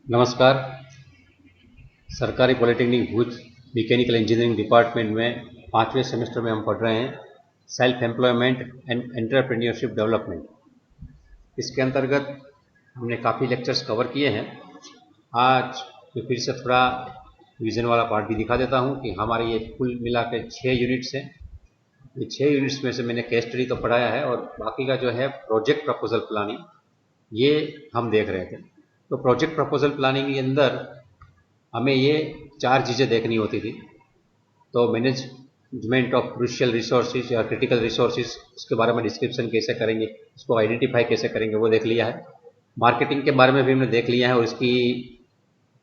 नमस्कार। सरकारी पॉलिटेक्निक भूज mechanical engineering department में 5वें सेमेस्टर में हम पढ़ रहे हैं self employment and entrepreneurship development. इसके अंतर्गत हमने काफ़ी लेक्चर्स कवर किए हैं। आज मैं फिर से थोड़ा विज़न वाला पार्ट भी दिखा देता हूं कि हमारे ये कुल मिला के 6 यूनिट्स हैं। ये 6 यूनिट्स में से मैंने केस स्टडी तो पढ़ाया है और बाकी का जो है प्रोजेक्ट प्रपोजल प्लानिंग, ये हम देख रहे थे। तो प्रोजेक्ट प्रपोजल प्लानिंग के अंदर हमें ये 4 चीज़ें देखनी होती थी। तो मैनेजमेंट ऑफ क्रूशियल रिसोर्सेज या क्रिटिकल रिसोर्सेज, उसके बारे में डिस्क्रिप्शन कैसे करेंगे, इसको आइडेंटिफाई कैसे करेंगे, वो देख लिया है। मार्केटिंग के बारे में भी हमने देख लिया है और इसकी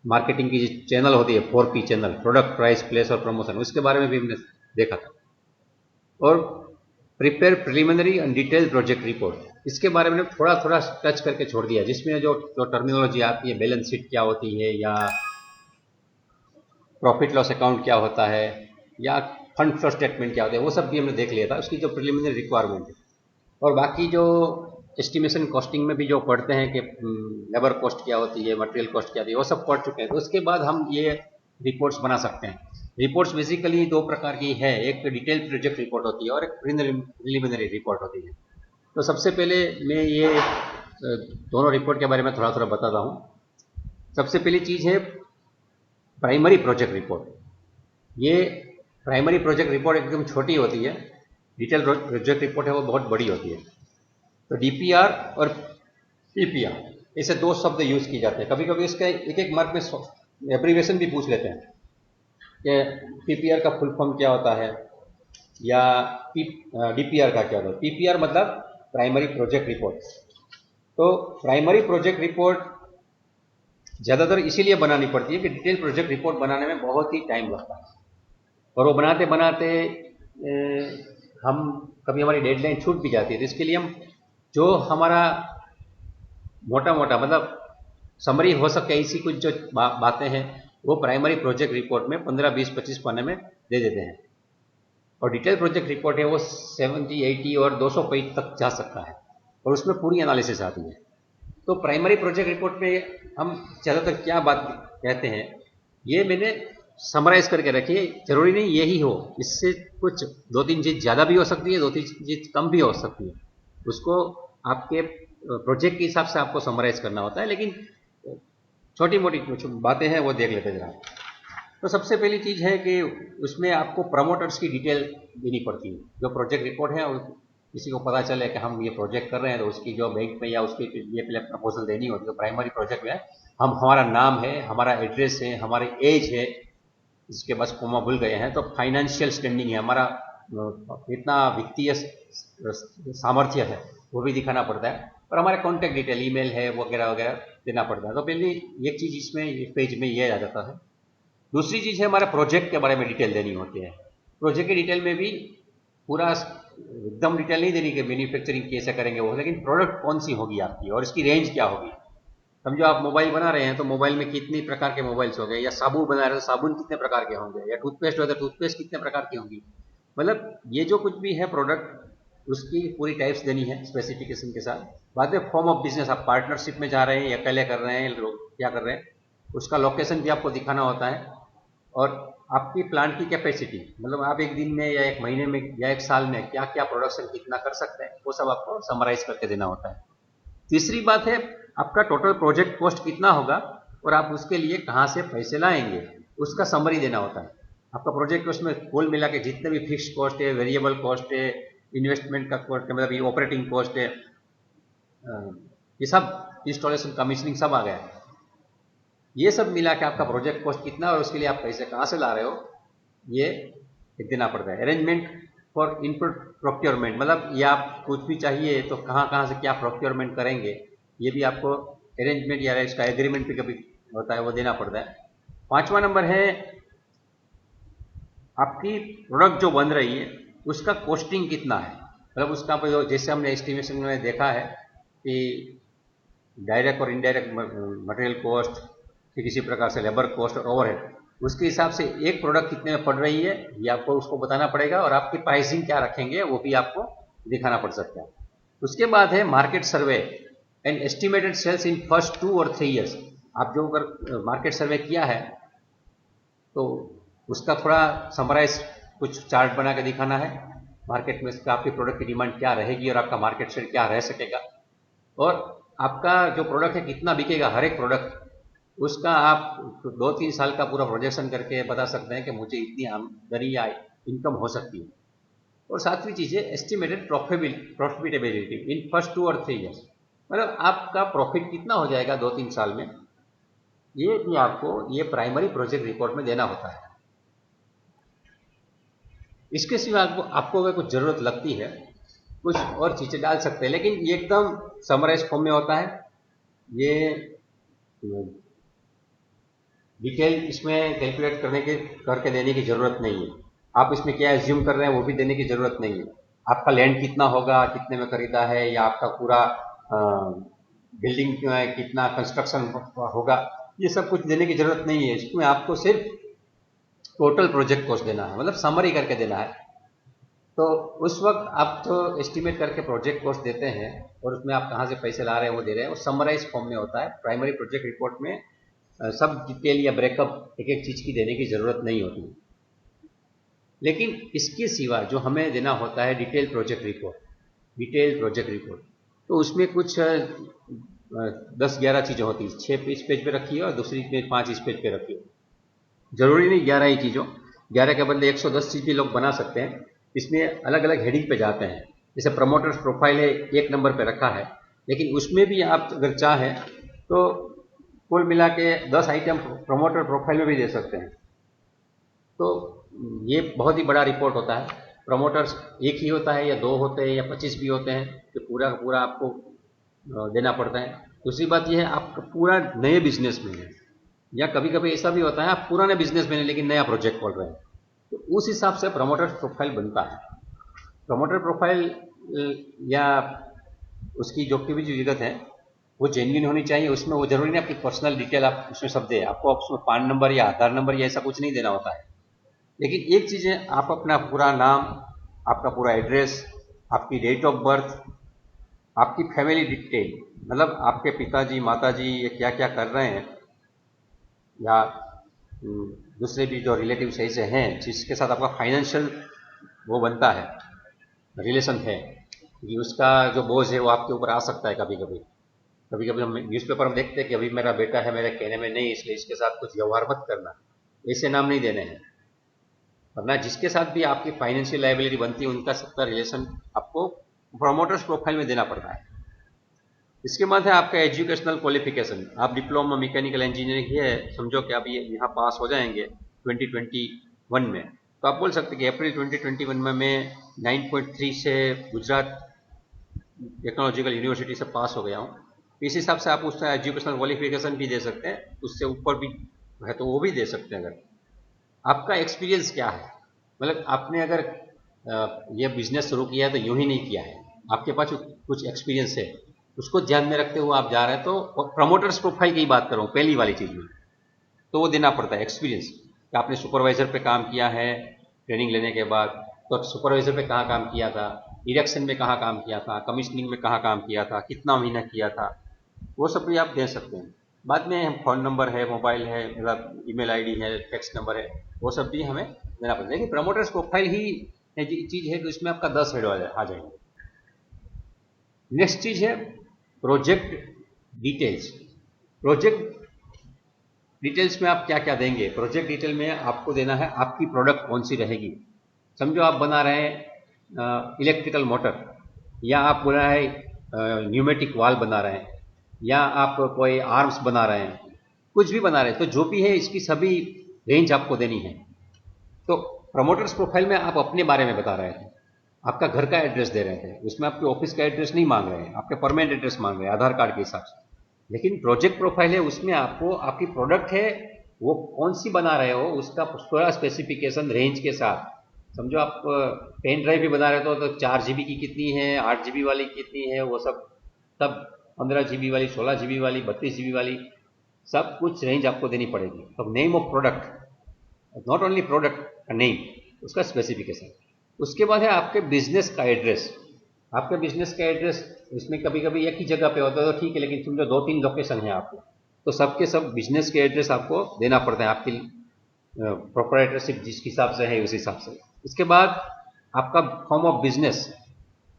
मार्केटिंग की जो चैनल होती है 4P channel, product, price, place और प्रमोशन, उसके बारे में भी हमने देखा था। और prepare preliminary and detail project report, इसके बारे में थोड़ा थोड़ा टच करके छोड़ दिया, जिसमें जो टर्मिनोलॉजी आती है, बैलेंस शीट क्या होती है या प्रॉफिट लॉस अकाउंट क्या होता है या फंड फ्लो स्टेटमेंट क्या होता है, वो सब भी हमने देख लिया था, उसकी जो प्रिलिमिनरी रिक्वायरमेंट है। और बाकी जो एस्टिमेशन कॉस्टिंग में भी जो पढ़ते हैं कि लेबर कॉस्ट क्या होती है, मटेरियल कॉस्ट क्या होती है, वो सब पढ़ चुके हैं। तो उसके बाद हम ये रिपोर्ट्स बना सकते हैं। रिपोर्ट्स बेसिकली 2 प्रकार की है, एक डिटेल प्रोजेक्ट रिपोर्ट होती है और एक प्रिलिमिनरी रिपोर्ट होती है। तो सबसे पहले मैं ये दोनों रिपोर्ट के बारे में थोड़ा थोड़ा बताता हूँ। सबसे पहली चीज़ है प्राइमरी प्रोजेक्ट रिपोर्ट। ये प्राइमरी प्रोजेक्ट रिपोर्ट एकदम छोटी होती है, डिटेल प्रोजेक्ट रिपोर्ट है वो बहुत बड़ी होती है। तो डीपीआर और पीपीआर, ऐसे 2 शब्द यूज किए जाते हैं। कभी कभी इसका एक एक मार्क में एब्रीवेशन भी पूछ लेते हैं कि पीपीआर का फुल फॉर्म क्या होता है या डीपीआर का क्या होता है। पीपीआर मतलब प्राइमरी प्रोजेक्ट रिपोर्ट। तो प्राइमरी प्रोजेक्ट रिपोर्ट ज़्यादातर इसीलिए बनानी पड़ती है कि डिटेल प्रोजेक्ट रिपोर्ट बनाने में बहुत ही टाइम लगता है और वो बनाते बनाते हम कभी हमारी डेडलाइन छूट भी जाती है। तो इसके लिए हम जो हमारा मोटा मोटा मतलब समरी हो सके ऐसी कुछ जो बातें हैं वो प्राइमरी प्रोजेक्ट रिपोर्ट में 15, 20, 25 पन्ने में दे देते हैं। और डिटेल प्रोजेक्ट रिपोर्ट है वो 70, 80 और 200 पेज तक जा सकता है और उसमें पूरी एनालिसिस आती है। तो प्राइमरी प्रोजेक्ट रिपोर्ट में हम ज़्यादातर क्या बात कहते हैं, ये मैंने समराइज करके रखी है। जरूरी नहीं यही हो, इससे कुछ 2-3 चीज़ ज़्यादा भी हो सकती है, 2-3 चीज़ कम भी हो सकती है। उसको आपके प्रोजेक्ट के हिसाब से आपको समराइज करना होता है, लेकिन छोटी मोटी कुछ बातें हैं वो देख लेते जरा। तो सबसे पहली चीज़ है कि उसमें आपको प्रमोटर्स की डिटेल देनी पड़ती है। जो प्रोजेक्ट रिपोर्ट है किसी को पता चले कि हम ये प्रोजेक्ट कर रहे हैं तो उसकी जो बैंक में या उसके लिए पहले प्रपोजल देनी होती है। तो प्राइमरी प्रोजेक्ट में हम हमारा नाम है, हमारा एड्रेस है, हमारी एज है, इसके बस कोमा भूल गए हैं, तो फाइनेंशियल स्टैंडिंग है, हमारा कितना वित्तीय सामर्थ्य है वो भी दिखाना पड़ता है, और हमारे कॉन्टैक्ट डिटेल, ईमेल है वगैरह वगैरह देना पड़ता है। तो पहले एक चीज़ इसमें एक पेज में ये आ जाता है। दूसरी चीज़ है हमारे प्रोजेक्ट के बारे में डिटेल देनी होती है। प्रोजेक्ट की डिटेल में भी पूरा एकदम डिटेल नहीं देनी कि मैन्युफैक्चरिंग कैसे करेंगे वो, लेकिन प्रोडक्ट कौन सी होगी आपकी और इसकी रेंज क्या होगी। समझो आप मोबाइल बना रहे हैं तो मोबाइल में कितनी प्रकार के मोबाइल्स हो गए, या साबुन बना रहे हैं तो साबुन कितने प्रकार के होंगे, या टूथपेस्ट हो तो टूथपेस्ट कितने प्रकार की होंगी। मतलब ये जो कुछ भी है प्रोडक्ट, उसकी पूरी टाइप्स देनी है स्पेसिफिकेशन के साथ। बाद में फॉर्म ऑफ बिजनेस, आप पार्टनरशिप में जा रहे हैं या अकेले कर रहे हैं, क्या कर रहे हैं, उसका लोकेशन भी आपको दिखाना होता है। और आपकी प्लांट की कैपेसिटी, मतलब आप एक दिन में या एक महीने में या एक साल में क्या क्या प्रोडक्शन कितना कर सकते हैं, वो सब आपको समराइज करके देना होता है। तीसरी बात है आपका टोटल प्रोजेक्ट कॉस्ट कितना होगा और आप उसके लिए कहाँ से पैसे लाएंगे, उसका समरी देना होता है। आपका प्रोजेक्ट कॉस्ट में कुल मिला के जितने भी फिक्स कॉस्ट है, वेरिएबल कॉस्ट है, इन्वेस्टमेंट का कॉस्ट है, मतलब ये ऑपरेटिंग कॉस्ट है, ये सब इंस्टॉलेशन कमीशनिंग सब आ गया। ये सब मिला के आपका प्रोजेक्ट कॉस्ट कितना और उसके लिए आप पैसे कहाँ से ला रहे हो, ये देना पड़ता है। अरेंजमेंट फॉर इनपुट प्रोक्योरमेंट, मतलब ये आप कुछ भी चाहिए तो कहाँ कहाँ से क्या प्रोक्योरमेंट करेंगे, ये भी आपको अरेंजमेंट या इसका एग्रीमेंट भी कभी होता है वो देना पड़ता है। 5वां नंबर है आपकी प्रोडक्ट जो बन रही है उसका कॉस्टिंग कितना है, मतलब उसका जैसे हमने एस्टिमेशन में देखा है कि डायरेक्ट और इनडायरेक्ट मटेरियल कॉस्ट, फिर किसी प्रकार से लेबर कॉस्ट और ओवरहेड, उसके हिसाब से एक प्रोडक्ट कितने में पड़ रही है ये आपको उसको बताना पड़ेगा, और आपकी प्राइसिंग क्या रखेंगे वो भी आपको दिखाना पड़ सकता है। उसके बाद है market survey and estimated sales in first 2 और 3 ईयर्स। आप जो अगर मार्केट सर्वे किया है तो उसका थोड़ा समराइज कुछ चार्ट बना के दिखाना है मार्केट में आपकी प्रोडक्ट की डिमांड क्या रहेगी और आपका मार्केट शेयर क्या रह सकेगा, और आपका जो प्रोडक्ट है कितना बिकेगा हर एक प्रोडक्ट, उसका आप 2-3 साल का पूरा प्रोजेक्शन करके बता सकते हैं कि मुझे इतनी आमदनी या इनकम हो सकती है। और सातवीं चीज़ है एस्टिमेटेड प्रॉफिटेबिलिटी इन फर्स्ट 2 और 3 ईयर्स, मतलब आपका प्रॉफिट कितना हो जाएगा 2-3 साल में, ये भी आपको ये प्राइमरी प्रोजेक्ट रिपोर्ट में देना होता है। इसके सिवा आपको अगर कुछ ज़रूरत लगती है कुछ और चीज़ें डाल सकते हैं, लेकिन ये एकदम समराइज फॉर्म में होता है, ये डिटेल इसमें कैलकुलेट करके देने की ज़रूरत नहीं है। आप इसमें क्या एज्यूम कर रहे हैं वो भी देने की ज़रूरत नहीं है। आपका लैंड कितना होगा, कितने में खरीदा है, या आपका पूरा बिल्डिंग कितना कंस्ट्रक्शन होगा, ये सब कुछ देने की ज़रूरत नहीं है। इसमें आपको सिर्फ टोटल प्रोजेक्ट कॉस्ट देना है, मतलब समरी करके देना है। तो उस वक्त आप तो एस्टिमेट करके प्रोजेक्ट कॉस्ट देते हैं और उसमें आप कहाँ से पैसे ला रहे हैं वो दे रहे हैं, वो समराइज फॉर्म में होता है। प्राइमरी प्रोजेक्ट रिपोर्ट में सब डिटेल या ब्रेकअप एक एक चीज़ की देने की ज़रूरत नहीं होती। लेकिन इसके सिवा जो हमें देना होता है डिटेल प्रोजेक्ट रिपोर्ट, तो उसमें कुछ 10-11 चीज़ें होती हैं। 6 इस पेज पे रखी है और दूसरी पेज 5 इस पेज पे रखी है। ज़रूरी नहीं 11 ही चीज़ों, 11 के बदले 110 चीज़ भी लोग बना सकते हैं। इसमें अलग अलग हेडिंग पे जाते हैं। जैसे प्रमोटर्स प्रोफाइल है 1 नंबर पे रखा है, लेकिन उसमें भी आप अगर चाहें तो कुल मिला के 10 आइटम प्रमोटर प्रोफाइल में भी दे सकते हैं। तो ये बहुत ही बड़ा रिपोर्ट होता है। प्रमोटर्स एक ही होता है या 2 होते हैं या 25 भी होते हैं, तो पूरा का पूरा आपको देना पड़ता है। दूसरी बात यह है आप पूरा नए बिजनेस में है, या कभी कभी ऐसा भी होता है आप पुराने बिजनेस में है लेकिन नया प्रोजेक्ट खोल रहे हैं, तो उस हिसाब से प्रमोटर प्रोफाइल बनता है। प्रमोटर प्रोफाइल या उसकी जो की भी जो विगत है वो जेन्युइन होनी चाहिए। उसमें वो जरूरी नहीं आपकी पर्सनल डिटेल आप उसमें सब दे, आपको उसमें पान नंबर या आधार नंबर या ऐसा कुछ नहीं देना होता है। लेकिन एक चीज़ है आप अपना पूरा नाम, आपका पूरा एड्रेस, आपकी डेट ऑफ बर्थ, आपकी फैमिली डिटेल, मतलब आपके पिताजी माताजी ये क्या क्या कर रहे हैं, या दूसरे भी जो रिलेटिव्स ऐसे हैं जिसके साथ आपका फाइनेंशियल वो बनता है, रिलेशन है, कि उसका जो बोझ है वो आपके ऊपर आ सकता है। कभी कभी हम न्यूज़पेपर में देखते हैं कि अभी मेरा बेटा है मेरे कहने में नहीं, इसलिए इसके साथ कुछ व्यवहार मत करना, ऐसे नाम नहीं देने हैं। वरना जिसके साथ भी आपकी फाइनेंशियल लायबिलिटी बनती है उनका सबका रिलेशन आपको प्रोमोटर्स प्रोफाइल में देना पड़ता है। इसके बाद है आपका एजुकेशनल क्वालिफिकेशन। आप डिप्लोमा मैकेनिकल इंजीनियरिंग है, समझो कि आप ये यहाँ पास हो जाएंगे 2021 में, तो आप बोल सकते हैं कि अप्रैल 2021 में मैं 9.3 से गुजरात टेक्नोलॉजिकल यूनिवर्सिटी से पास हो गया हूँ। इस हिसाब से आप उसका एजुकेशनल क्वालिफिकेशन भी दे सकते हैं, उससे ऊपर भी है तो वो भी दे सकते हैं। अगर आपका एक्सपीरियंस क्या है, मतलब आपने अगर ये बिजनेस शुरू किया है तो यूं ही नहीं किया है, आपके पास कुछ एक्सपीरियंस है, उसको ध्यान में रखते हुए आप जा रहे हैं। तो प्रमोटर्स प्रोफाइल की बात करूँ पहली वाली चीज़ में, तो वो देना पड़ता है एक्सपीरियंस, कि आपने सुपरवाइजर पे काम किया है ट्रेनिंग लेने के बाद, तो सुपरवाइजर पे कहाँ काम किया था, डिरेक्शन में कहाँ काम किया था, कमीशनिंग में कहाँ काम किया था, कितना महीना किया था, वो सब भी आप दे सकते हैं। बाद में फ़ोन नंबर है, मोबाइल है, मतलब ईमेल आईडी है, फैक्स नंबर है, वो सब भी हमें देना पड़ता है। लेकिन प्रमोटर्स प्रोफाइल ही चीज़ है कि उसमें आपका 10 हेड आ जाएंगे। नेक्स्ट चीज़ है प्रोजेक्ट डिटेल्स। प्रोजेक्ट डिटेल्स में आप क्या क्या देंगे? प्रोजेक्ट डिटेल में आपको देना है आपकी प्रोडक्ट कौन सी रहेगी। समझो आप बना रहे हैं इलेक्ट्रिकल मोटर, या आप बना रहे हैं न्यूमेटिक वाल बना रहे हैं, या आप कोई आर्म्स बना रहे हैं, कुछ भी बना रहे हैं, तो जो भी है इसकी सभी रेंज आपको देनी है। तो प्रमोटर्स प्रोफाइल में आप अपने बारे में बता रहे थे, आपका घर का एड्रेस दे रहे थे, उसमें आपके ऑफिस का एड्रेस नहीं मांग रहे हैं, आपके परमानेंट एड्रेस मांग रहे हैं आधार कार्ड के हिसाब से। लेकिन प्रोजेक्ट प्रोफाइल है उसमें आपको आपकी प्रोडक्ट है वो कौन सी बना रहे हो उसका पूरा स्पेसिफिकेशन रेंज के साथ। समझो आप पेन ड्राइव भी बना रहे हो तो 4 GB की कितनी है, 8 GB वाली कितनी है, वो सब सब 15 GB वाली, 16 GB वाली, 32 GB वाली, सब कुछ रेंज आपको देनी पड़ेगी। तो name of product, not only product का नेम, उसका स्पेसिफिकेशन। उसके बाद है आपके बिजनेस का एड्रेस। आपके बिजनेस का एड्रेस इसमें कभी कभी एक ही जगह पे होता है तो ठीक है, लेकिन समझो 2-3 लोकेशन है आपको, तो सबके सब बिजनेस के एड्रेस आपको देना पड़ता है, आपकी प्रोप्राइटरशिप जिस हिसाब से है उस हिसाब से। इसके बाद आपका form of business,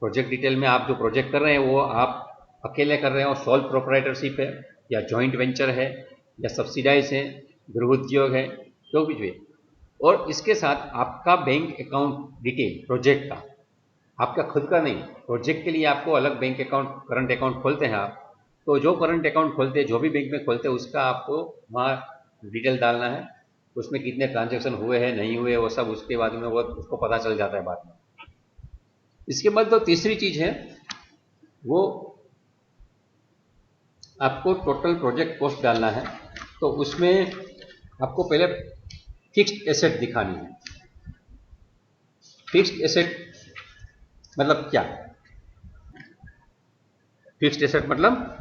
project detail में आप जो प्रोजेक्ट कर रहे हैं वो आप अकेले कर रहे हैं और सोल प्रोप्राइटरशिप है या जॉइंट वेंचर है या सब्सिडाइज है, गृह उद्योग है, जो भी है। और इसके साथ आपका बैंक अकाउंट डिटेल प्रोजेक्ट का, आपका खुद का नहीं, प्रोजेक्ट के लिए आपको अलग बैंक अकाउंट, करंट अकाउंट खोलते हैं आप, तो जो करंट अकाउंट खोलते हैं, जो भी बैंक में खोलते हैं, उसका आपको वहाँ डिटेल डालना है, उसमें कितने ट्रांजेक्शन हुए हैं नहीं हुए वो सब उसके बाद में वो उसको पता चल जाता है बाद में। इसके बाद जो तीसरी चीज है वो आपको टोटल प्रोजेक्ट कॉस्ट डालना है। तो उसमें आपको पहले फिक्स्ड एसेट दिखानी है। फिक्स्ड एसेट मतलब क्या? फिक्स्ड एसेट मतलब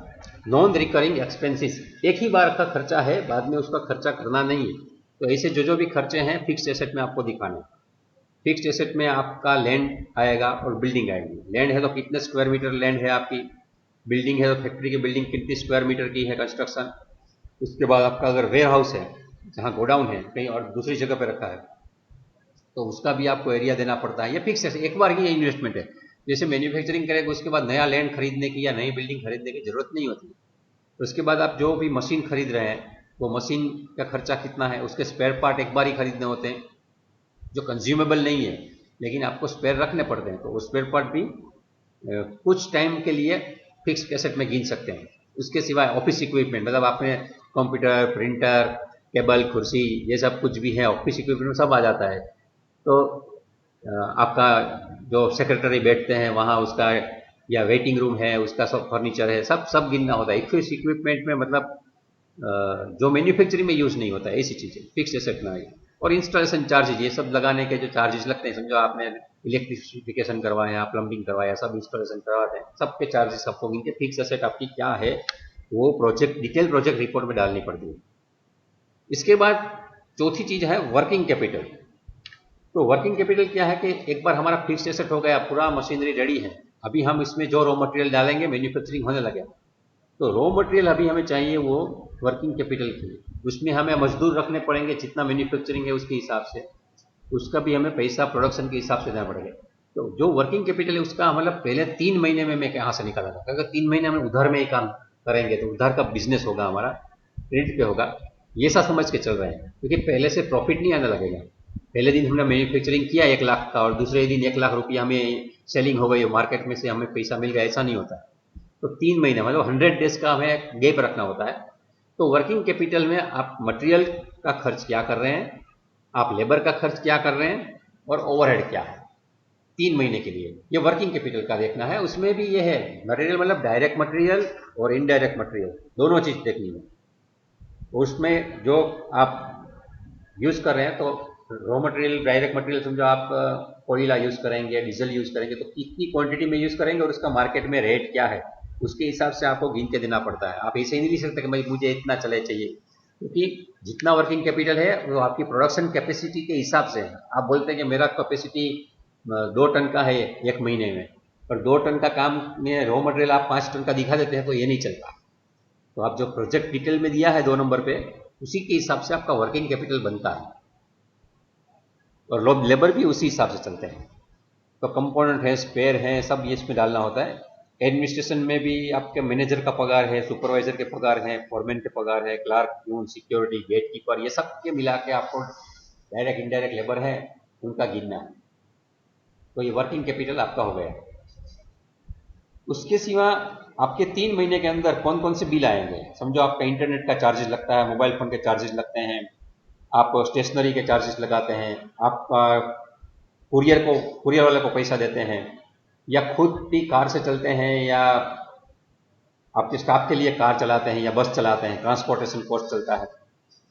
नॉन रिकरिंग एक्सपेंसेस, एक ही बार का खर्चा है, बाद में उसका खर्चा करना नहीं है। तो ऐसे जो भी खर्चे हैं फिक्स्ड एसेट में आपको दिखाने हैं। फिक्स्ड एसेट में आपका लैंड आएगा और बिल्डिंग आएगी। लैंड है तो कितने स्क्वायर मीटर लैंड है आपकी, बिल्डिंग है तो फैक्ट्री की बिल्डिंग कितनी स्क्वायर मीटर की है कंस्ट्रक्शन। उसके बाद आपका अगर वेयर हाउस है, जहाँ गोडाउन है कहीं और दूसरी जगह पर रखा है, तो उसका भी आपको एरिया देना पड़ता है। ये फिक्स है, एक बार की ये इन्वेस्टमेंट है। जैसे मैन्युफैक्चरिंग करेगा उसके बाद नया लैंड खरीदने की या नई बिल्डिंग खरीदने की जरूरत नहीं होती। तो उसके बाद आप जो भी मशीन खरीद रहे हैं वो मशीन का खर्चा कितना है, उसके स्पेयर पार्ट एक बार ही खरीदने होते हैं जो कंज्यूमेबल नहीं है, लेकिन आपको स्पेयर रखने पड़ते हैं। तो वो स्पेयर पार्ट भी कुछ टाइम के लिए फिक्स एसेट में गिन सकते हैं। उसके सिवाय ऑफिस इक्विपमेंट, मतलब आपने कंप्यूटर, प्रिंटर, टेबल, कुर्सी, ये सब कुछ भी है ऑफिस इक्विपमेंट सब आ जाता है। तो आपका जो सेक्रेटरी बैठते हैं वहाँ उसका, या वेटिंग रूम है उसका सब फर्नीचर है, सब सब गिनना होता है। फिक्स इक्विपमेंट में मतलब जो मैन्युफैक्चरिंग में यूज नहीं होता है ऐसी चीज़ें फिक्स एसेट में आई। और इंस्टॉलेशन चार्जेज, ये सब लगाने के जो चार्जेस लगते हैं, समझो आपने इलेक्ट्रिफिकेशन करवाया, प्लम्बिंग करवाया, सब इंस्टॉलेशन करवाते हैं, सबके चार्जेस आपको गिन के फिक्स एसेट आपकी क्या है वो प्रोजेक्ट डिटेल प्रोजेक्ट रिपोर्ट में डालनी पड़ती है। इसके बाद चौथी चीज है वर्किंग कैपिटल। तो वर्किंग कैपिटल क्या है कि एक बार हमारा फिक्स एसेट हो गया, पूरा मशीनरी रेडी है, अभी हम इसमें जो रॉ मटेरियल डालेंगे मैन्युफैक्चरिंग होने लगे, तो रॉ मटेरियल अभी हमें चाहिए वो वर्किंग कैपिटल के लिए। उसमें हमें मजदूर रखने पड़ेंगे, जितना मैन्युफैक्चरिंग है उसके हिसाब से, उसका भी हमें पैसा प्रोडक्शन के हिसाब से देना पड़ेगा। तो जो वर्किंग कैपिटल है उसका मतलब पहले 3 महीने में मैं कहाँ से निकाला था, अगर 3 महीने हम उधार में ही काम करेंगे तो उधार का बिजनेस होगा हमारा, क्रेडिट पे होगा, ये सब समझ के चल रहे हैं। क्योंकि पहले से प्रॉफिट नहीं आने लगेगा। पहले दिन हमने मैन्युफैक्चरिंग किया 1 लाख का और दूसरे दिन 1 लाख रुपया हमें सेलिंग हो गई, मार्केट में से हमें पैसा मिल गया, ऐसा नहीं होता। तो 3 महीने मतलब 100 डेज का हमें गैप रखना होता है। तो वर्किंग कैपिटल में आप मटेरियल का खर्च क्या कर रहे हैं, आप लेबर का खर्च क्या कर रहे हैं और ओवरहेड क्या है 3 महीने के लिए, ये वर्किंग कैपिटल का देखना है। उसमें भी ये है मटेरियल मतलब डायरेक्ट मटेरियल और इनडायरेक्ट मटेरियल दोनों चीज देखनी है। उसमें जो आप यूज कर रहे हैं, तो रॉ मटेरियल डायरेक्ट मटेरियल समझो आप कोयला यूज करेंगे, डीजल यूज करेंगे, तो कितनी क्वांटिटी में यूज करेंगे और उसका मार्केट में रेट क्या है, उसके हिसाब से आपको गिन के देना पड़ता है। आप ऐसे ही नहीं लिख सकते कि भाई मुझे इतना चले चाहिए, क्योंकि जितना वर्किंग कैपिटल है वो आपकी प्रोडक्शन कैपेसिटी के हिसाब से है। आप बोलते हैं कि मेरा कैपेसिटी 2 टन का है 1 महीने में, और 2 टन का काम में रॉ मटेरियल आप 5 टन का दिखा देते हैं तो ये नहीं चलता। तो आप जो प्रोजेक्ट डिटेल में दिया है 2 नंबर पे, उसी के हिसाब से आपका वर्किंग कैपिटल बनता है और लेबर भी उसी हिसाब से चलते हैं। तो कंपोनेंट है, स्पेयर है, सब ये इसमें डालना होता है। एडमिनिस्ट्रेशन में भी आपके मैनेजर का पगार है, सुपरवाइजर के पगार है, फॉरमैन के पगार है, clerk, peon, security, gatekeeper, ये सब के मिला के आपको डायरेक्ट इनडायरेक्ट लेबर है उनका गिनना है। तो ये वर्किंग कैपिटल आपका हो गया। उसके सिवा आपके 3 महीने के अंदर कौन कौन से बिल आएंगे, समझो आपका इंटरनेट का चार्जेस लगता है, मोबाइल फोन के चार्जेस लगते हैं, आप स्टेशनरी के चार्जेस लगाते हैं, आप कुरियर वाले को पैसा देते हैं, या खुद भी कार से चलते हैं, या आपके स्टाफ के लिए कार चलाते हैं या बस चलाते हैं, ट्रांसपोर्टेशन कॉस्ट चलता है।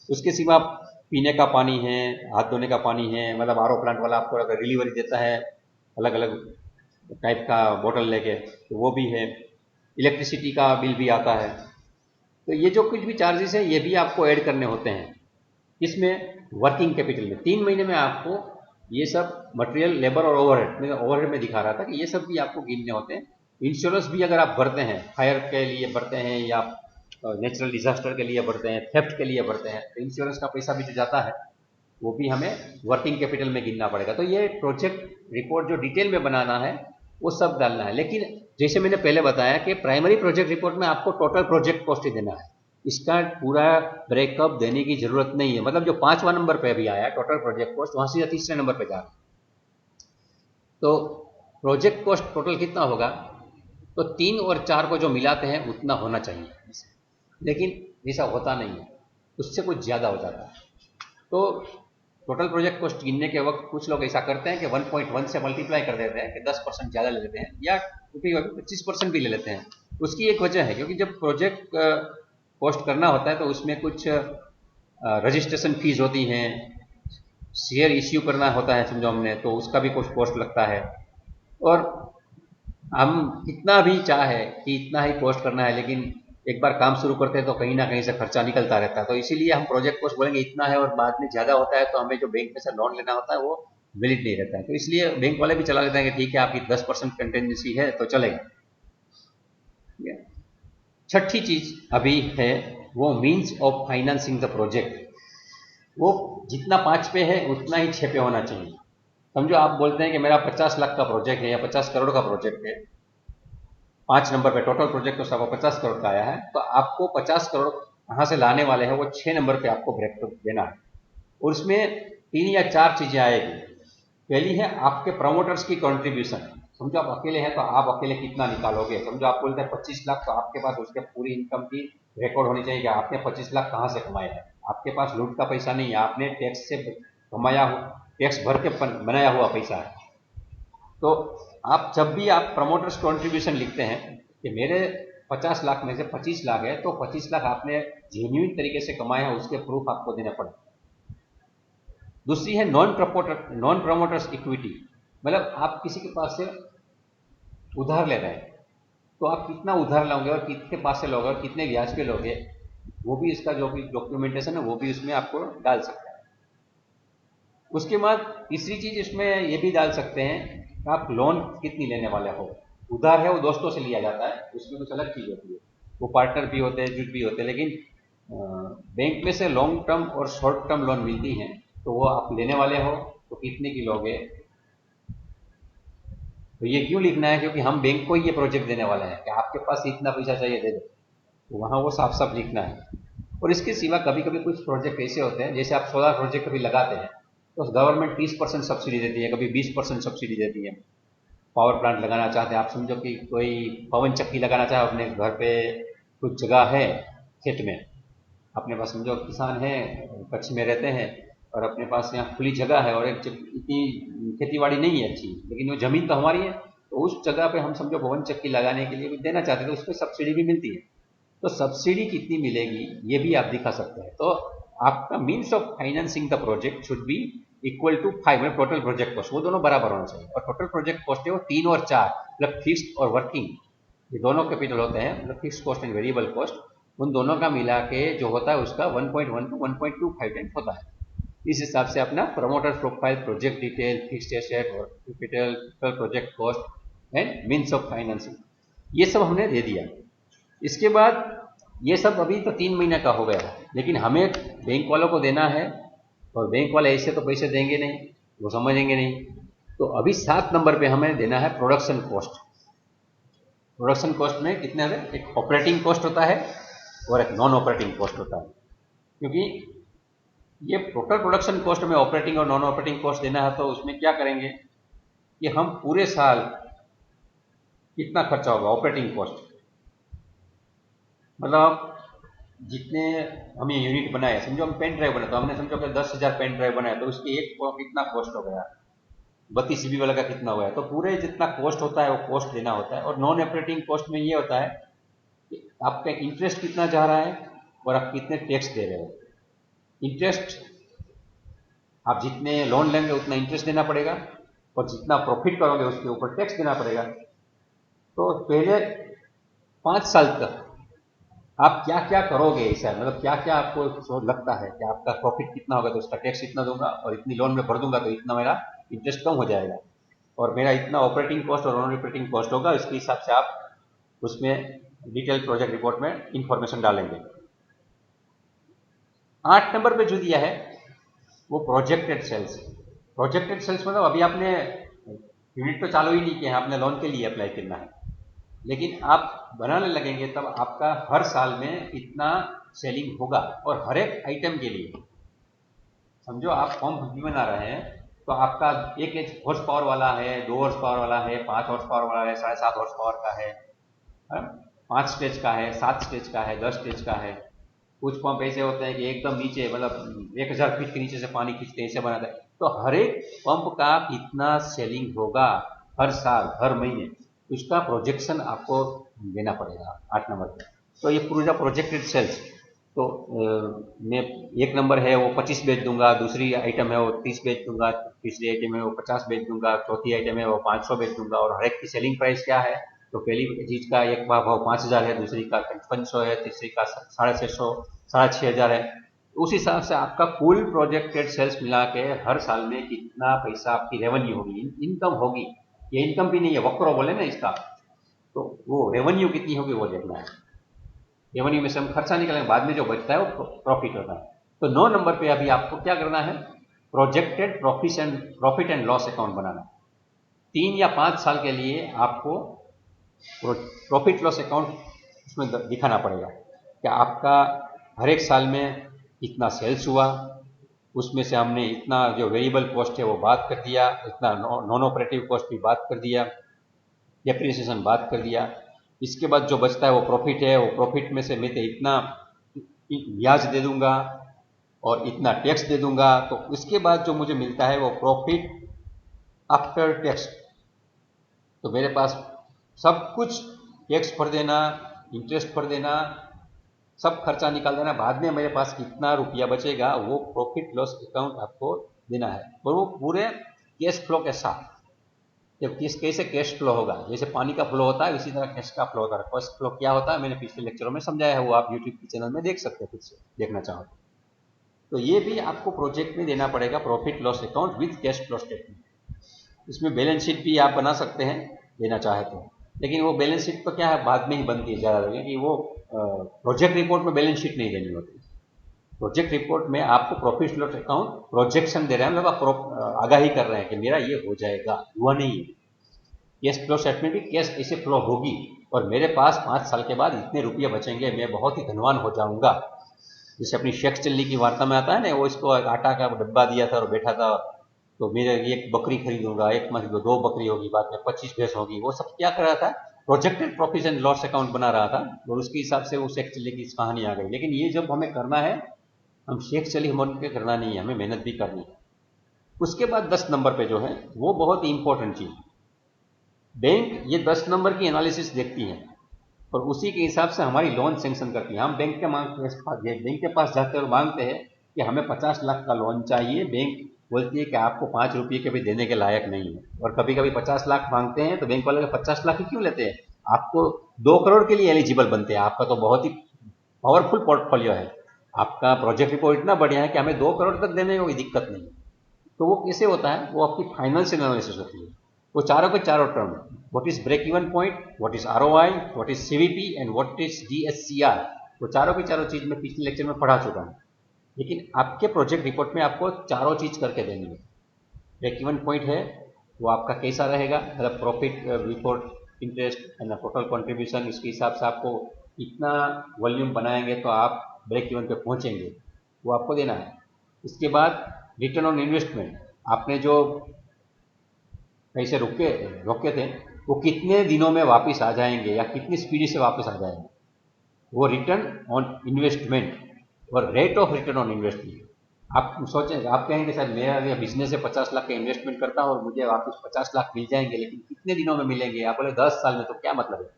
उसके सिवा पीने का पानी है, हाथ धोने का पानी है, मतलब आरओ प्लांट वाला आपको अगर डिलीवरी देता है अलग अलग टाइप का बोतल लेके, तो वो भी है। इलेक्ट्रिसिटी का बिल भी आता है। तो ये जो कुछ भी चार्जेस है ये भी आपको ऐड करने होते हैं। इसमें वर्किंग कैपिटल में 3 महीने में आपको ये सब मटेरियल, लेबर और ओवरहेड, मैं ओवरहेड में दिखा रहा था कि ये सब भी आपको गिनने होते हैं। इंश्योरेंस भी अगर आप भरते हैं, फायर के लिए भरते हैं या नेचुरल डिजास्टर के लिए भरते हैं, थेफ्ट के लिए भरते हैं, तो इंश्योरेंस का पैसा भी जो जाता है वो भी हमें वर्किंग कैपिटल में गिनना पड़ेगा। तो ये प्रोजेक्ट रिपोर्ट जो डिटेल में बनाना है वो सब डालना है। लेकिन जैसे मैंने पहले बताया कि प्राइमरी प्रोजेक्ट रिपोर्ट में आपको टोटल प्रोजेक्ट कॉस्ट ही देना है, इसका पूरा ब्रेकअप देने की जरूरत नहीं है। मतलब जो 5वां नंबर पे अभी आया टोटल प्रोजेक्ट कॉस्ट, वहां से 3रे नंबर पे जा, तो प्रोजेक्ट कॉस्ट टोटल कितना होगा, तो 3 और 4 को जो मिलाते हैं उतना होना चाहिए, लेकिन ऐसा होता नहीं है, उससे कुछ ज़्यादा हो जाता है। तो टोटल प्रोजेक्ट कॉस्ट गिनने के वक्त कुछ लोग ऐसा करते हैं कि 1.1 से मल्टीप्लाई कर देते हैं कि 10% ज़्यादा ले लेते हैं, या 25% भी ले लेते हैं। उसकी एक वजह है, क्योंकि जब प्रोजेक्ट कॉस्ट करना होता है तो उसमें कुछ रजिस्ट्रेशन फीस होती हैं, शेयर इश्यू करना होता है समझो हमने, तो उसका भी कुछ कॉस्ट लगता है। और हम कितना भी चाहे कि इतना ही कॉस्ट करना है, लेकिन एक बार काम शुरू करते हैं तो कहीं ना कहीं से खर्चा निकलता रहता है। तो इसीलिए हम प्रोजेक्ट कॉस्ट बोलेंगे इतना है, और बाद में ज़्यादा होता है तो हमें जो बैंक में से लोन लेना होता है वो वैलिड नहीं रहता है। तो इसलिए बैंक वाले भी चला लेते हैं कि ठीक है आपकी 10% कंटेंजेंसी है तो चलेगा। छठी चीज अभी है वो means of financing the project. वो जितना 5 पे है उतना ही 6 पे होना चाहिए। समझो आप बोलते हैं कि मेरा 50 लाख का प्रोजेक्ट है या 50 करोड़ का प्रोजेक्ट है, 5 नंबर पे टोटल प्रोजेक्ट तो सब 50 करोड़ का आया है, तो आपको 50 करोड़ कहाँ से लाने वाले हैं वो 6 नंबर पे आपको ब्रेकअप देना है। और उसमें 3 या 4 चीजें आएगी। पहली है आपके प्रमोटर्स की कॉन्ट्रीब्यूशन। समझो आप अकेले हैं तो आप अकेले कितना निकालोगे। समझो आप बोलते हैं 25 लाख, तो आपके पास उसके पूरी इनकम की रिकॉर्ड होनी चाहिए कि आपने 25 लाख कहाँ से कमाए हैं। आपके पास लूट का पैसा नहीं है, आपने टैक्स से कमाया, टैक्स भर के बनाया हुआ पैसा है। तो आप जब भी आप प्रमोटर्स कॉन्ट्रीब्यूशन लिखते हैं कि मेरे 50 लाख में से 25 लाख है, तो 25 लाख आपने जेन्युइन तरीके से कमाए हैं, उसके प्रूफ आपको देना पड़े। दूसरी है नॉन प्रमोटर्स इक्विटी। मतलब आप किसी के पास से उधार ले रहे हैं, तो आप कितना उधार लोगे और किसके पास से लोगे और कितने ब्याज पे लोगे, वो भी इसका जो भी डॉक्यूमेंटेशन है वो भी उसमें आपको डाल सकता है। उसके बाद तीसरी चीज इसमें ये भी डाल सकते हैं कि आप लोन कितनी लेने वाले हो। उधार है वो दोस्तों से लिया जाता है, उसमें कुछ अलग चीज होती है, वो पार्टनर भी होते हैं, जुट भी होते हैं, लेकिन बैंक में से लॉन्ग टर्म और शॉर्ट टर्म लोन मिलती हैं, तो वो आप लेने वाले हो तो कितने की लोगे। तो ये क्यों लिखना है, क्योंकि हम बैंक को ही ये प्रोजेक्ट देने वाले हैं कि आपके पास इतना पैसा चाहिए दे दो, तो वहाँ वो साफ साफ लिखना है। और इसके सिवा कभी कभी कुछ प्रोजेक्ट ऐसे होते हैं, जैसे आप सोलर प्रोजेक्ट कभी लगाते हैं तो गवर्नमेंट 30% सब्सिडी देती है, कभी 20% सब्सिडी देती है। पावर प्लांट लगाना चाहते हैं, आप समझो कि कोई पवन चक्की लगाना चाहे अपने घर पे, कुछ जगह है खेत में, अपने पास समझो किसान है, कच्छ में रहते हैं और अपने पास यहाँ खुली जगह है और एक इतनी खेतीबाड़ी नहीं है अच्छी, लेकिन वो जमीन तो हमारी है, तो उस जगह पे हम समझो पवन चक्की लगाने के लिए भी देना चाहते हैं, तो उस पर सब्सिडी भी मिलती है। तो सब्सिडी कितनी मिलेगी ये भी आप दिखा सकते हैं। तो आपका means of financing the project should be equal to 5, मतलब टोटल प्रोजेक्ट कॉस्ट, वो दोनों बराबर होना चाहिए। और टोटल प्रोजेक्ट कॉस्ट है वो 3 और 4, मतलब फिक्स्ड और वर्किंग, ये दोनों कैपिटल होते हैं, मतलब fix cost and variable cost, उन दोनों का मिला के जो होता है उसका 1.1 टू 1.25 टाइम्स होता है। इस हिसाब से अपना promoter profile, project detail, fixed asset, capital, total project cost and means of financing, ये सब हमने दे दिया। इसके बाद ये सब अभी तो 3 महीने का हो गया, लेकिन हमें बैंक वालों को देना है, और बैंक वाले ऐसे तो पैसे देंगे नहीं, वो समझेंगे नहीं। तो अभी 7 नंबर पे हमें देना है प्रोडक्शन कॉस्ट। प्रोडक्शन कॉस्ट में कितने है, एक ऑपरेटिंग कॉस्ट होता है और एक नॉन ऑपरेटिंग कॉस्ट होता है। क्योंकि ये टोटल प्रोडक्शन कॉस्ट में ऑपरेटिंग और नॉन ऑपरेटिंग कॉस्ट देना है, तो उसमें क्या करेंगे कि हम पूरे साल कितना खर्चा होगा ऑपरेटिंग कॉस्ट, मतलब जितने हम ये यूनिट बनाए, समझो हम पेन ड्राइव बनाए तो हमने समझो कि 10,000 पेन ड्राइव बनाया, तो उसकी एक कितना कॉस्ट हो गया, 32 जीबी वाला का कितना हो गया, तो पूरे जितना कॉस्ट होता है वो कॉस्ट देना होता है। और नॉन ऑपरेटिंग कॉस्ट में ये होता है कि आपका इंटरेस्ट कितना जा रहा है और आप कितने टैक्स दे रहे हो। इंटरेस्ट आप जितने लोन लेंगे उतना इंटरेस्ट देना पड़ेगा, और जितना प्रॉफिट करोगे उसके ऊपर टैक्स देना पड़ेगा। तो पहले 5 साल तक आप क्या क्या करोगे ऐसा, मतलब क्या क्या आपको लगता है कि आपका प्रॉफिट कितना होगा तो उसका टैक्स इतना दूंगा, और इतनी लोन में भर दूंगा तो इतना मेरा इंटरेस्ट कम हो जाएगा, और मेरा इतना ऑपरेटिंग कॉस्ट और नॉन ऑपरेटिंग कॉस्ट होगा, इसके हिसाब से आप उसमें डिटेल प्रोजेक्ट रिपोर्ट में इंफॉर्मेशन डालेंगे। 8 नंबर पे जो दिया है वो प्रोजेक्टेड सेल्स। प्रोजेक्टेड सेल्स मतलब अभी आपने यूनिट तो चालू ही नहीं किया है, आपने लोन के लिए अप्लाई करना है, लेकिन आप बनाने लगेंगे तब आपका हर साल में इतना सेलिंग होगा। और हर एक आइटम के लिए समझो आप फॉर्म भी बना रहे हैं तो आपका एक हॉर्स पावर वाला है, 2 हॉर्स पावर वाला है, 5 हॉर्स पावर वाला है, 7.5 हॉर्स पावर का है, 5 स्टेज का है, 7 स्टेज का है, 10 स्टेज का है। कुछ पंप ऐसे होते हैं कि एकदम नीचे मतलब 1000 फीट के नीचे से पानी खींचते हैं, ऐसे बनाते हैं। तो हर एक पंप का कितना सेलिंग होगा हर साल हर महीने, उसका प्रोजेक्शन आपको देना पड़ेगा 8 नंबर पे। तो ये पूरा प्रोजेक्टेड सेल्स। तो मैं एक नंबर है वो 25 बेच दूंगा, दूसरी आइटम है वो 30 बेच दूंगा, तीसरी आइटम है वो 50 बेच दूंगा, चौथी आइटम है वो 500 बेच दूंगा। और हर एक की सेलिंग प्राइस क्या है, तो पहली चीज का एक भाव 5000 है, दूसरी का 5500 है, तीसरी का 650 6,500 है। उस हिसाब से आपका कुल प्रोजेक्टेड सेल्स मिला के हर साल में कितना पैसा आपकी रेवेन्यू होगी, इनकम होगी। ये इनकम भी नहीं है, वक्रो बोले ना इसका, तो वो रेवेन्यू कितनी होगी वो देखना है। रेवेन्यू में से हम खर्चा निकालेंगे, बाद में जो बचता है वो प्रॉफिट होता है। तो 9 नंबर पे अभी आपको क्या करना है, projected profit and loss account बनाना है। 3 या 5 साल के लिए आपको प्रॉफिट लॉस अकाउंट उसमें दिखाना पड़ेगा कि आपका हर एक साल में इतना सेल्स हुआ, उसमें से हमने इतना जो वेरिएबल कॉस्ट है वो बात कर दिया, इतना नॉन ऑपरेटिव कॉस्ट भी बात कर दिया, डेप्रिसिएशन बात कर दिया। इसके बाद जो बचता है वो प्रॉफिट है, वो प्रॉफिट में से मैं तो इतना ब्याज दे दूंगा और इतना टैक्स दे दूंगा। तो उसके बाद जो मुझे मिलता है वो प्रॉफिट आफ्टर टैक्स। तो मेरे पास सब कुछ टैक्स भर देना, इंटरेस्ट भर देना, सब खर्चा निकाल देना, बाद में मेरे पास कितना रुपया बचेगा वो प्रॉफिट लॉस अकाउंट आपको देना है। और वो पूरे कैश फ्लो के साथ, जब कैसे कैश फ्लो होगा, जैसे पानी का फ्लो होता है इसी तरह कैश का फ्लो होता है। कैश फ्लो क्या होता है मैंने पिछले लेक्चरों में समझाया है, वो आप यूट्यूब के चैनल में देख सकते हैं खुद से देखना चाहो तो। ये भी आपको प्रोजेक्ट में देना पड़ेगा, profit loss account with cash flow statement. इसमें बैलेंस शीट भी आप बना सकते हैं देना चाहे तो, लेकिन वो बैलेंस शीट तो क्या है बाद में ही बनती है ज़्यादा, क्योंकि वो प्रोजेक्ट रिपोर्ट में बैलेंस शीट नहीं देनी होती। प्रोजेक्ट रिपोर्ट में आपको प्रॉफिट लॉस अकाउंट प्रोजेक्शन दे रहे हैं, मतलब आप आगाही कर रहे हैं कि मेरा ये हो जाएगा, हुआ नहीं है। कैश फ्लो स्टेटमेंट भी कैश ऐसे फ्लो होगी और मेरे पास 5 साल के बाद इतने रुपये बचेंगे, मैं बहुत ही धनवान हो जाऊंगा। जैसे अपनी शेख चिल्ली की वार्ता में आता है ना, वो इसको आटा का डब्बा दिया था और बैठा था, तो मेरे एक बकरी खरीदूंगा, एक महीने 2 बकरी होगी, बाद में 25 भैंस होगी। वो सब क्या कर रहा था, projected profit and loss account बना रहा था और उसके हिसाब से वो शेख चिल्ली की कहानी आ गई। लेकिन ये जब हमें करना है, हम शेख चिल्ली हम उनके करना नहीं है, हमें मेहनत भी करनी है। उसके बाद 10 नंबर पे जो है वो बहुत ही इंपॉर्टेंट चीज, बैंक ये 10 नंबर की एनालिसिस देखती है और उसी के हिसाब से हमारी लोन सेंक्शन करती है। हम बैंक के पास जाते हैं और मांगते हैं कि हमें 50 लाख का लोन चाहिए, बैंक बोलती है कि आपको 5 रुपये के भी देने के लायक नहीं है। और कभी कभी 50 लाख मांगते हैं तो बैंक वाले 50 लाख ही क्यों लेते हैं, आपको 2 करोड़ के लिए एलिजिबल बनते हैं। आपका तो बहुत ही पावरफुल पोर्टफोलियो है, आपका प्रोजेक्ट रिपोर्ट इतना बढ़िया है कि हमें 2 करोड़ तक देने में कोई दिक्कत नहीं है। तो वो कैसे होता है, वो आपकी फाइनेंशियल एनालिसिस होती है। वो चारों के चारों term, what is break even point, what is ROI, what is CVP and what is DSCR, वो चारों की चारों चीज मैं पिछले लेक्चर में पढ़ा चुका हूं। लेकिन आपके प्रोजेक्ट रिपोर्ट में आपको चारों चीज करके देनी है। ब्रेक इवन पॉइंट है वो आपका कैसा रहेगा, मतलब profit before interest and total contribution, इसके हिसाब से आपको इतना वॉल्यूम बनाएंगे तो आप ब्रेक इवन पे पहुंचेंगे, वो आपको देना है। इसके बाद रिटर्न ऑन इन्वेस्टमेंट, आपने जो पैसे रोके थे वो कितने दिनों में वापस आ जाएंगे या कितनी स्पीड से वापस आ जाएंगे, वो रिटर्न ऑन इन्वेस्टमेंट। और rate of return on investment, आप सोचें, आप कहेंगे सर मेरा बिजनेस है 50 लाख का इन्वेस्टमेंट करता हूँ और मुझे वापस 50 लाख मिल जाएंगे, लेकिन कितने दिनों में मिलेंगे, आप बोले 10 साल में। तो क्या मतलब है,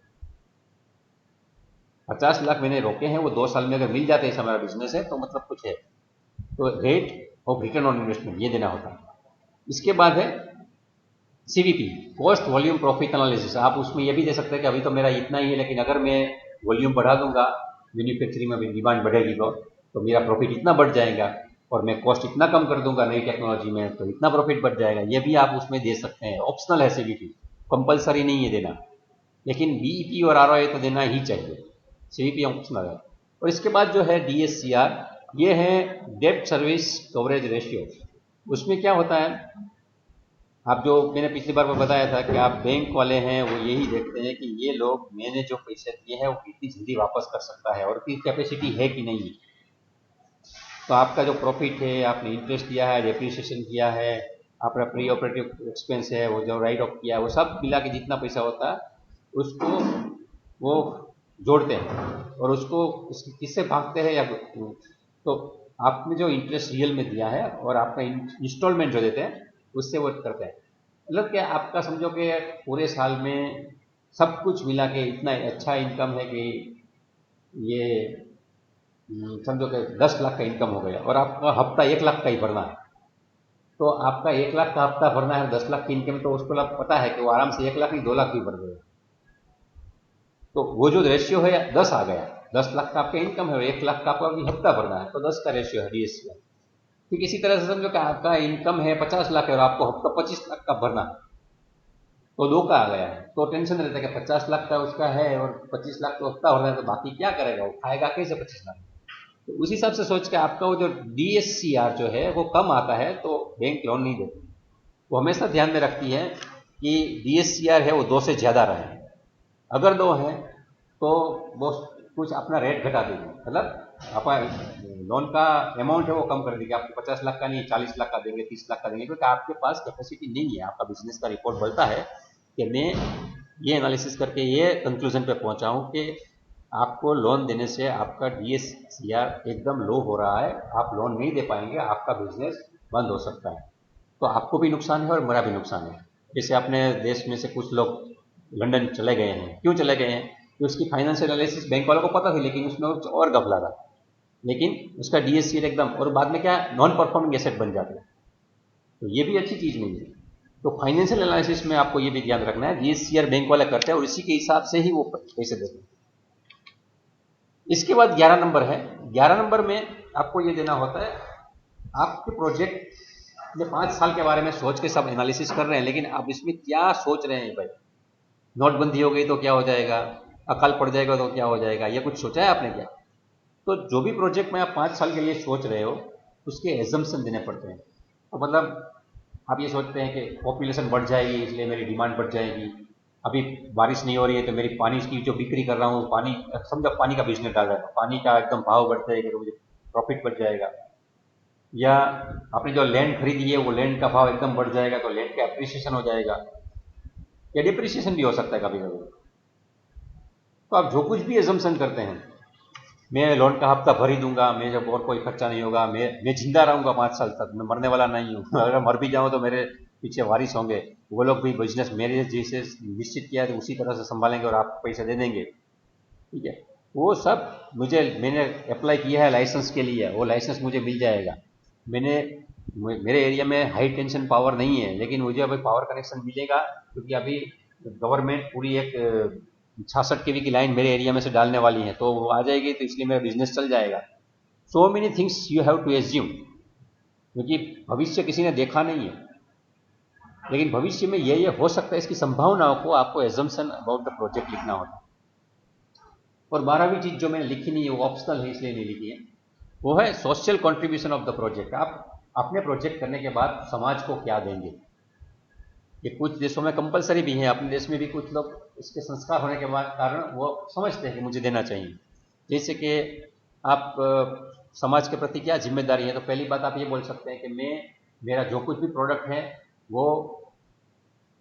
50 लाख मैंने रोके हैं, वो 2 साल में अगर मिल जाते हैं, हमारा बिजनेस है तो मतलब कुछ है। तो rate of return on investment ये देना होता है। इसके बाद है CVP, cost volume profit analysis. आप उसमें ये भी दे सकते हैं कि अभी तो मेरा इतना ही है, लेकिन अगर मैं वॉल्यूम बढ़ा दूंगा, मैन्युफैक्चरिंग में भी डिमांड बढ़ेगी तो मेरा प्रॉफिट इतना बढ़ जाएगा, और मैं कॉस्ट इतना कम कर दूंगा नई टेक्नोलॉजी में तो इतना प्रॉफिट बढ़ जाएगा। ये भी आप उसमें दे सकते हैं, ऑप्शनल है सीवीपी, कंपलसरी नहीं है देना। लेकिन बीईपी और आरओए तो देना ही चाहिए, सीवीपी ऑप्शनल है। और इसके बाद जो है डीएससीआर, ये है डेब्ट सर्विस कवरेज रेशियो। उसमें क्या होता है, आप जो मैंने पिछली बार में बताया था कि आप बैंक वाले हैं वो यही देखते हैं कि ये लोग मैंने जो पैसे दिए हैं वो कितनी जल्दी वापस कर सकता है और उसकी कैपेसिटी है कि नहीं। तो आपका जो प्रॉफिट है, आपने इंटरेस्ट दिया है, डेप्रिसिएशन किया है, आपका प्री ऑपरेटिव एक्सपेंस है, वो जो राइट ऑफ किया है, वो सब मिला के जितना पैसा होता है उसको वो जोड़ते हैं और उसको किससे भागते हैं, या तो आपने जो इंटरेस्ट रियल में दिया है और आपका इंस्टॉलमेंट जो देते हैं उससे वो करते हैं। मतलब क्या आपका समझो कि पूरे साल में सब कुछ मिला के इतना अच्छा इनकम है कि ये समझो कि 10 लाख का इनकम हो गया और आपका हफ्ता 1 लाख का ही भरना है। तो आपका 1 लाख का हफ्ता भरना है, 10 लाख की इनकम, तो उसको पता है कि वो आराम से 1 लाख नहीं 2 लाख भी भर देगा। तो वो जो रेशियो है 10 आ गया, 10 लाख का आपका इनकम है और 1 लाख का आपका अभी हफ्ता भरना है, तो 10 का रेशियो है डीएससी। ठीक इसी तरह से समझो कि आपका इनकम है 50 लाख है और आपको हफ्ता 25 लाख का भरना है, तो 2 का आ गया है। तो टेंशन रहता है कि 50 लाख का उसका है और 25 लाख तो हफ्ता भरना है, तो बाकी क्या करेगा, वो खाएगा कैसे 25 लाख। तो उस हिसाब से सोच के आपका वो जो डीएससीआर जो है वो कम आता है तो बैंक लोन नहीं देती। वो हमेशा ध्यान में रखती है कि डीएससीआर है वो 2 से ज़्यादा रहे। अगर 2 है तो वो कुछ अपना रेट घटा देगी, मतलब आपका लोन का अमाउंट है वो कम कर देगी, आपको 50 लाख का नहीं 40 लाख का देंगे, 30 लाख का देंगे, क्योंकि आपके पास कैपेसिटी नहीं है। आपका बिजनेस का रिपोर्ट बोलता है कि मैं ये एनालिसिस करके ये कंक्लूजन पे पहुंचा हूं कि आपको लोन देने से आपका डीएससीआर एकदम लो हो रहा है, आप लोन नहीं दे पाएंगे, आपका बिजनेस बंद हो सकता है। तो आपको भी नुकसान है और मेरा भी नुकसान है। जैसे अपने देश में से कुछ लोग लंदन चले गए हैं, क्यों चले गए हैं, कि उसकी फाइनेंशियल एनालिसिस बैंक वालों को पता थी, लेकिन उसमें और घपला था, लेकिन उसका डीएससीआर एकदम, और बाद में क्या नॉन परफॉर्मिंग एसेट बन जाते हैं। तो ये भी अच्छी चीज़ नहीं है। तो फाइनेंशियल एनालिसिस में आपको ये भी ध्यान रखना है, डीएससीआर बैंक वाले करते हैं और इसी के हिसाब से ही वो पैसे देते हैं। इसके बाद 11 नंबर है। 11 नंबर में आपको ये देना होता है, आपके प्रोजेक्ट में 5 साल के बारे में सोच के सब एनालिसिस कर रहे हैं, लेकिन आप इसमें क्या सोच रहे हैं भाई, नोटबंदी हो गई तो क्या हो जाएगा, अकाल पड़ जाएगा तो क्या हो जाएगा, ये कुछ सोचा है आपने क्या। तो जो भी प्रोजेक्ट में आप 5 साल के लिए सोच रहे हो उसके एजम्पशन देने पड़ते हैं। तो मतलब आप ये सोचते हैं कि पॉपुलेशन बढ़ जाएगी इसलिए मेरी डिमांड बढ़ जाएगी, अभी बारिश नहीं हो रही है तो मेरी पानी की जो बिक्री कर रहा हूँ, पानी समझो पानी का बिजनेस डाल रहा है, पानी का एकदम भाव बढ़ जाएगा तो मुझे प्रॉफिट बढ़ जाएगा। या आपने जो लैंड खरीदी है वो लैंड का भाव एकदम बढ़ जाएगा तो लैंड का अप्रिसिएशन हो जाएगा, या डिप्रिसिएशन भी हो सकता है कभी कभी। तो आप जो कुछ भी एजम्पशन करते हैं, मैं लोन का हफ्ता भर ही दूंगा, मैं जब और कोई खर्चा नहीं होगा, मैं जिंदा रहूंगा 5 साल तक, मैं मरने वाला नहीं हूँ अगर मर भी जाऊँ तो मेरे पीछे वारिस होंगे, वो लोग भी बिजनेस मेरे जैसे निश्चित किया है तो उसी तरह से संभालेंगे और आपको पैसे दे देंगे। ठीक है, वो सब मैंने अप्लाई किया है लाइसेंस के लिए, वो लाइसेंस मुझे मिल जाएगा। मेरे एरिया में हाई टेंशन पावर नहीं है, लेकिन मुझे अभी पावर कनेक्शन मिलेगा, क्योंकि अभी गवर्नमेंट पूरी एक 66 kV की लाइन मेरे एरिया में से डालने वाली है, तो वो आ जाएगी, तो इसलिए मेरा बिजनेस चल जाएगा। So many things you have to assume, क्योंकि भविष्य किसी ने देखा नहीं है, लेकिन भविष्य में ये हो सकता है, इसकी संभावनाओं को आपको एजम्पशन अबाउट द प्रोजेक्ट लिखना होता है। और 12वीं चीज जो मैंने लिखी नहीं है, वो ऑप्शनल है इसलिए नहीं लिखी है, वो है social contribution of the project. आप अपने प्रोजेक्ट करने के बाद समाज को क्या देंगे। ये कुछ देशों में कंपलसरी भी है, अपने देश में भी कुछ लोग इसके संस्कार होने के बाद कारण वो समझते हैं कि मुझे देना चाहिए। जैसे कि आप समाज के प्रति क्या जिम्मेदारी है, तो पहली बात आप ये बोल सकते हैं कि मेरा जो कुछ भी प्रोडक्ट है वो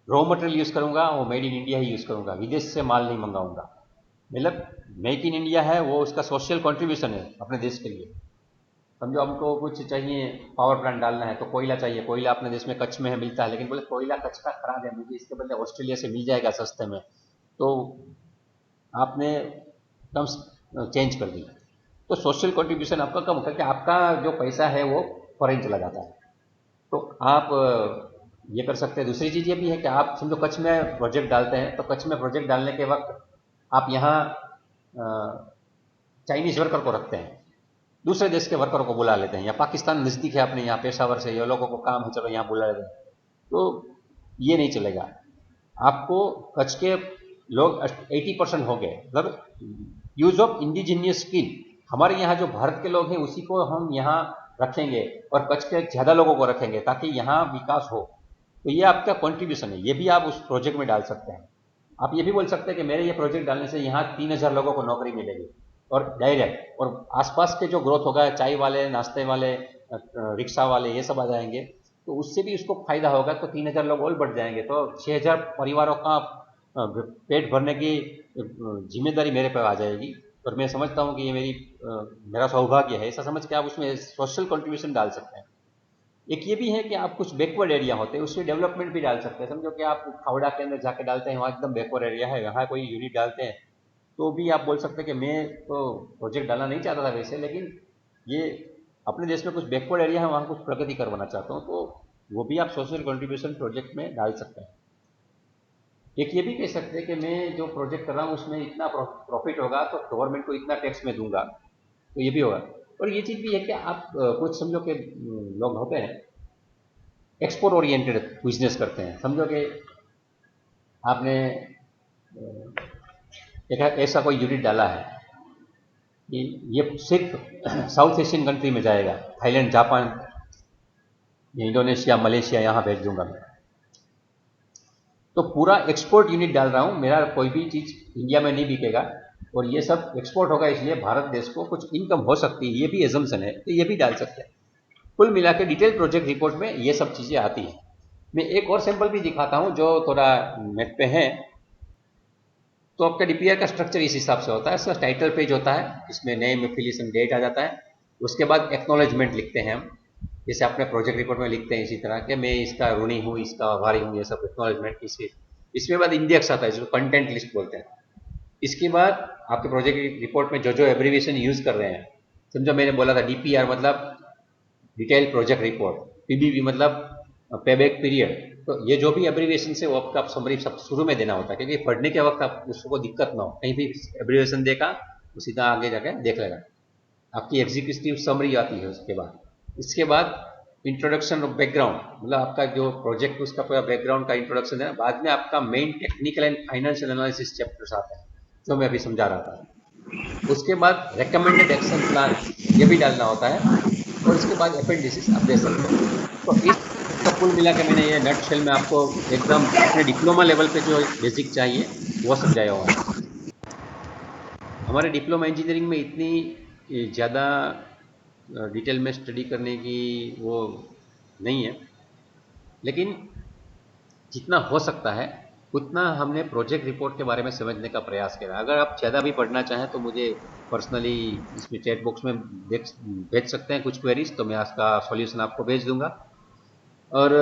रॉ मटेरियल यूज़ करूंगा, वो made in India he use करूंगा, विदेश से माल नहीं मंगाऊंगा। मतलब मेक इन इंडिया है वो उसका सोशल कंट्रीब्यूशन है अपने देश के लिए। समझो हमको कुछ चाहिए, पावर प्लांट डालना है तो कोयला चाहिए, कोयला अपने देश में कच्छ में है मिलता है, लेकिन बोले कोयला कच्छ का खराब है, मुझे इसके बदले ऑस्ट्रेलिया से मिल जाएगा सस्ते में, तो आपने टर्म्स चेंज कर दी, तो सोशल कंट्रीब्यूशन आपका कम करके आपका जो पैसा है वो फॉरेन चला जाता है। तो आप ये कर सकते हैं। दूसरी चीज़ ये भी है कि आप समझो कच्छ में प्रोजेक्ट डालते हैं, तो कच्छ में प्रोजेक्ट डालने के वक्त आप यहाँ चाइनीज वर्कर को रखते हैं, दूसरे देश के वर्करों को बुला लेते हैं, या पाकिस्तान नज़दीक है अपने यहाँ पेशावर से, ये लोगों को काम है चलो यहाँ बुला लेते हैं, तो ये नहीं चलेगा। आपको कच्छ के लोग 80% हो गए, मतलब यूज ऑफ इंडिजीनियस स्किल। हमारे यहाँ जो भारत के लोग हैं उसी को हम यहाँ रखेंगे और कच्छ के ज़्यादा लोगों को रखेंगे ताकि यहाँ विकास हो। तो ये आपका कॉन्ट्रीब्यूशन है, ये भी आप उस प्रोजेक्ट में डाल सकते हैं। आप ये भी बोल सकते हैं कि मेरे ये प्रोजेक्ट डालने से यहाँ 3000 लोगों को नौकरी मिलेगी और डायरेक्ट, और आसपास के जो ग्रोथ होगा, चाय वाले, नाश्ते वाले, रिक्शा वाले, ये सब आ जाएंगे, तो उससे भी उसको फायदा होगा। तो 3000 लोग और बढ़ जाएंगे, तो 6000 परिवारों का पेट भरने की जिम्मेदारी मेरे पर आ जाएगी। और मैं समझता हूँ कि ये मेरा सौभाग्य है। ऐसा समझ के आप उसमें सोशल कंट्रीब्यूशन डाल सकते हैं। एक ये भी है कि आप कुछ बैकवर्ड एरिया होते हैं उसमें डेवलपमेंट भी डाल सकते हैं। समझो कि आप खावड़ा के अंदर जाके डालते हैं, वहाँ एकदम बैकवर्ड एरिया है, यहाँ कोई यूनिट डालते हैं, तो भी आप बोल सकते हैं कि मैं तो प्रोजेक्ट डालना नहीं चाहता था वैसे, लेकिन ये अपने देश में कुछ बैकवर्ड एरिया है, वहाँ कुछ प्रगति करवाना चाहता हूँ, तो वो भी आप सोशल कंट्रीब्यूशन प्रोजेक्ट में डाल सकते हैं। एक ये भी कह सकते हैं कि मैं जो प्रोजेक्ट कर रहा हूँ उसमें इतना प्रॉफिट होगा तो गवर्नमेंट को इतना टैक्स में दूंगा, तो ये भी होगा। और ये चीज़ भी है कि आप कुछ समझो कि लोग होते हैं एक्सपोर्ट ओरिएंटेड बिजनेस करते हैं। समझो कि आपने एक ऐसा कोई यूनिट डाला है कि ये सिर्फ साउथ एशियन कंट्री में जाएगा, थाईलैंड, जापान, इंडोनेशिया, मलेशिया, यहाँ भेज दूंगा मैं। तो पूरा एक्सपोर्ट यूनिट डाल रहा हूँ, मेरा कोई भी चीज़ इंडिया में नहीं बिकेगा और ये सब एक्सपोर्ट होगा, इसलिए भारत देश को कुछ इनकम हो सकती है, ये भी एजम्पशन है, तो ये भी डाल सकते हैं। कुल मिला के डिटेल प्रोजेक्ट रिपोर्ट में ये सब चीज़ें आती हैं। मैं एक और सैंपल भी दिखाता हूँ जो थोड़ा नेट पे है। तो आपका डीपीआर का स्ट्रक्चर इस हिसाब से होता है। इसका टाइटल पेज होता है, इसमें नेम, एफिलिएशन, डेट आ जाता है। उसके बाद एक्नॉलेजमेंट लिखते हैं हम, जैसे अपने प्रोजेक्ट रिपोर्ट में लिखते हैं इसी तरह के मैं इसका ऋणी हूँ, इसका आभारी हूँ, ये सब एक्नॉलेजमेंट। इसके बाद इंडेक्स आता है जिसको कंटेंट लिस्ट बोलते हैं। इसके बाद आपके प्रोजेक्ट रिपोर्ट में जो जो एब्रीविएशन यूज कर रहे हैं, समझो मैंने बोला था डीपीआर मतलब डिटेल प्रोजेक्ट रिपोर्ट, पीबीवी मतलब पेबैक पीरियड, तो ये जो भी एब्रीविएशन है वो आपका समरी सब शुरू में देना होता है, क्योंकि पढ़ने के वक्त आप उसको दिक्कत ना हो, कहीं भी एब्रीविएशन देखा वो सीधा आगे जाके देख लेगा। आपकी एग्जीक्यूटिव समरी आती है उसके बाद। इसके बाद इंट्रोडक्शन ऑफ बैकग्राउंड, मतलब आपका जो प्रोजेक्ट उसका पूरा बैकग्राउंड का इंट्रोडक्शन है। बाद में आपका main technical and financial analysis chapters आता है जो मैं अभी समझा रहा था। उसके बाद रिकमेंडेड एक्शन प्लान ये भी डालना होता है, और इसके बाद अपेंडिसिस आप दे सकते हैं। तो इस सब कुल मिला के मैंने ये नट शेल में आपको एकदम अपने डिप्लोमा लेवल पे जो बेसिक चाहिए वो समझाया हुआ है। हमारे डिप्लोमा इंजीनियरिंग में इतनी ज़्यादा डिटेल में स्टडी करने की वो नहीं है, लेकिन जितना हो सकता है उतना हमने प्रोजेक्ट रिपोर्ट के बारे में समझने का प्रयास किया। अगर आप ज़्यादा भी पढ़ना चाहें तो मुझे पर्सनली इसमें चैट बॉक्स में भेज सकते हैं कुछ क्वेरीज, तो मैं उसका सॉल्यूशन आपको भेज दूंगा। और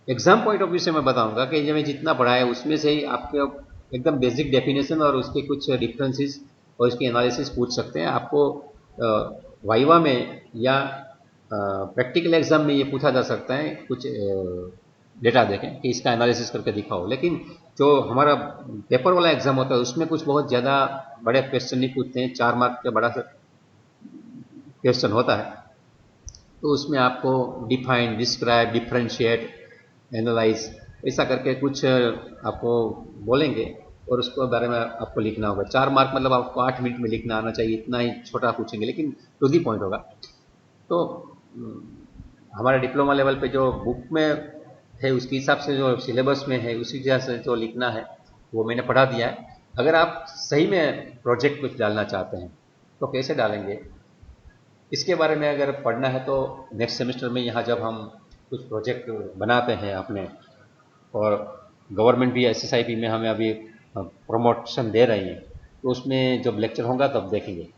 एग्जाम पॉइंट ऑफ व्यू से मैं बताऊंगा कि ये मैं जितना पढ़ा है उसमें से ही आपके एकदम बेसिक डेफिनेशन और उसके कुछ डिफरेंसेस और उसकी एनालिसिस पूछ सकते हैं। आपको वाइवा में या प्रैक्टिकल एग्जाम में ये पूछा जा सकता है, कुछ डेटा देखें कि इसका एनालिसिस करके दिखाओ। लेकिन जो हमारा पेपर वाला एग्जाम होता है उसमें कुछ बहुत ज़्यादा बड़े क्वेश्चन नहीं पूछते हैं, 4 मार्क का बड़ा सा क्वेश्चन होता है, तो उसमें आपको डिफाइन, डिस्क्राइब, डिफ्रेंशिएट, एनालाइज ऐसा करके कुछ आपको बोलेंगे और उसके बारे में आपको लिखना होगा। 4 मार्क मतलब आपको 8 मिनट में लिखना आना चाहिए, इतना ही छोटा पूछेंगे लेकिन टू दी पॉइंट होगा। तो हमारे डिप्लोमा लेवल पे जो बुक में है उसके हिसाब से, जो सिलेबस में है उसी हिसाब से जो लिखना है वो मैंने पढ़ा दिया है। अगर आप सही में प्रोजेक्ट कुछ डालना चाहते हैं तो कैसे डालेंगे इसके बारे में अगर पढ़ना है तो नेक्स्ट सेमेस्टर में यहाँ जब हम कुछ प्रोजेक्ट बनाते हैं अपने, और गवर्नमेंट भी एसएसआईपी में हमें अभी प्रमोशन दे रही है, तो उसमें जब लेक्चर होगा तब देखेंगे।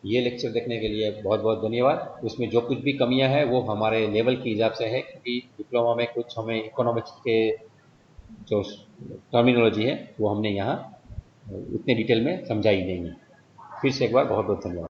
ये लेक्चर देखने के लिए बहुत बहुत धन्यवाद। उसमें जो कुछ भी कमियां हैं वो हमारे लेवल के हिसाब से है, क्योंकि डिप्लोमा में कुछ हमें इकोनॉमिक्स के जो टर्मिनोलॉजी है वो हमने यहाँ उतने डिटेल में समझाई नहीं है। फिर से एक बार बहुत बहुत धन्यवाद।